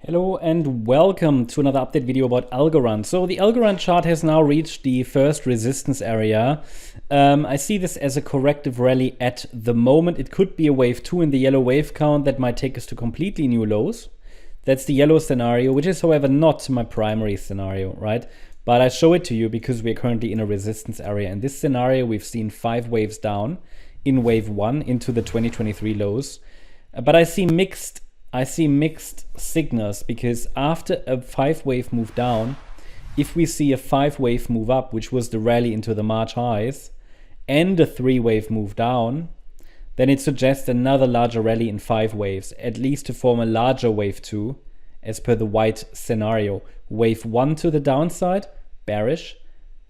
Hello and welcome to another update video about Algorand. So the Algorand chart has now reached the first resistance area. I see this as a corrective rally at the moment. It could be a wave 2 in the yellow wave count that might take us to completely new lows. That's the yellow scenario, which is however not my primary scenario, right? But I show it to you because we're currently in a resistance area. In this scenario, we've seen 5 waves down in wave 1 into the 2023 lows. But I see mixed signals because after a 5-wave move down, if we see a 5-wave move up, which was the rally into the March highs, and a 3-wave move down, then it suggests another larger rally in 5 waves, at least to form a larger wave 2, as per the white scenario. Wave 1 to the downside, bearish.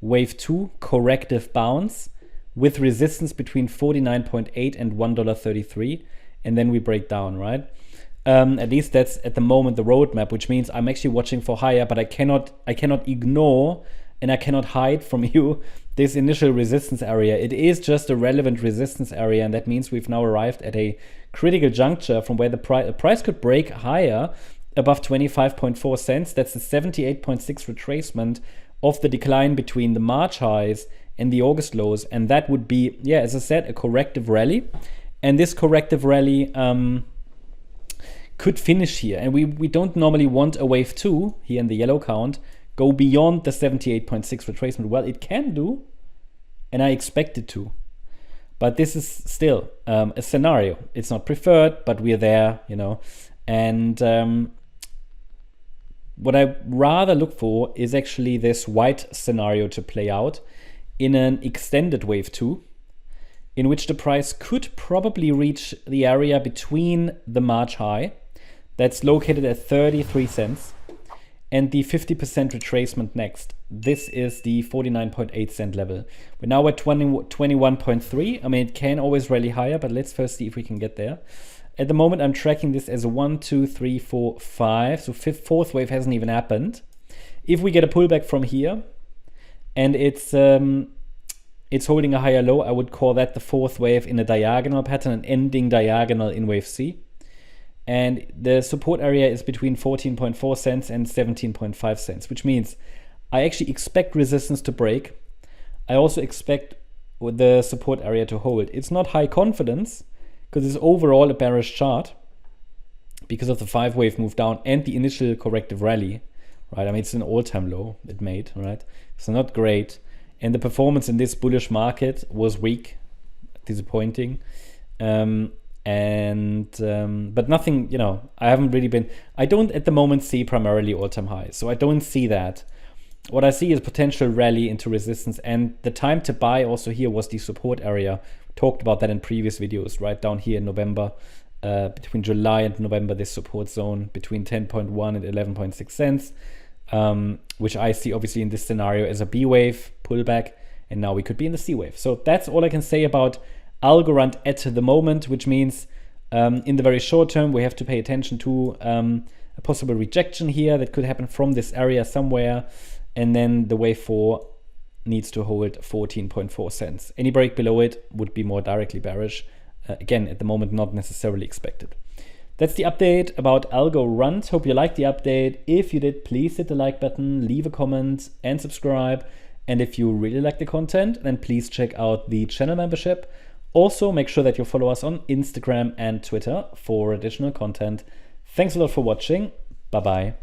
Wave 2, corrective bounce, with resistance between 49.8 and $1.33, and then we break down, right? At least that's at the moment the roadmap, which means I'm actually watching for higher, but I cannot ignore and I cannot hide from you this initial resistance area. It is just a relevant resistance area, and that means we've now arrived at a critical juncture from where the price could break higher above 25.4 cents. That's the 78.6 retracement of the decline between the March highs and the August lows, and that would be, yeah, as I said, a corrective rally. And this corrective rally could finish here, and we don't normally want a wave 2 here in the yellow count go beyond the 78.6 retracement. Well, it can do, and I expect it to, but this is still a scenario. It's not preferred, but we're there, you know. And what I rather look for is actually this white scenario to play out in an extended wave 2, in which the price could probably reach the area between the March high, that's located at 33 cents, and the 50% retracement next. This is the 49.8 cent level. We're now at 21.3. I mean, it can always rally higher, but let's first see if we can get there. At the moment, I'm tracking this as a 1, 2, 3, 4, 5. So fourth wave hasn't even happened. If we get a pullback from here, and it's holding a higher low, I would call that the fourth wave in a diagonal pattern, an ending diagonal in wave C. And the support area is between 14.4 cents and 17.5 cents, which means I actually expect resistance to break. I also expect the support area to hold. It's not high confidence because it's overall a bearish chart because of the 5-wave move down and the initial corrective rally, right? I mean, it's an all-time low it made, right? So not great. And the performance in this bullish market was weak, disappointing. But nothing, you know, I don't at the moment see primarily all-time highs, so I don't see that. What I see is potential rally into resistance, and the time to buy also here was the support area. Talked about that in previous videos, right down here in November, between July and November, this support zone between 10.1 and 11.6 cents, which I see obviously in this scenario as a B wave pullback, and now we could be in the C wave. So that's all I can say about Algorand at the moment, which means in the very short term we have to pay attention to a possible rejection here that could happen from this area somewhere, and then the wave 4 needs to hold 14.4 cents. Any break below it would be more directly bearish. Again, at the moment not necessarily expected. That's the update about Algorand. Hope you liked the update. If you did, please hit the like button, leave a comment and subscribe. And if you really like the content, then please check out the channel membership. Also, make sure that you follow us on Instagram and Twitter for additional content. Thanks a lot for watching. Bye-bye.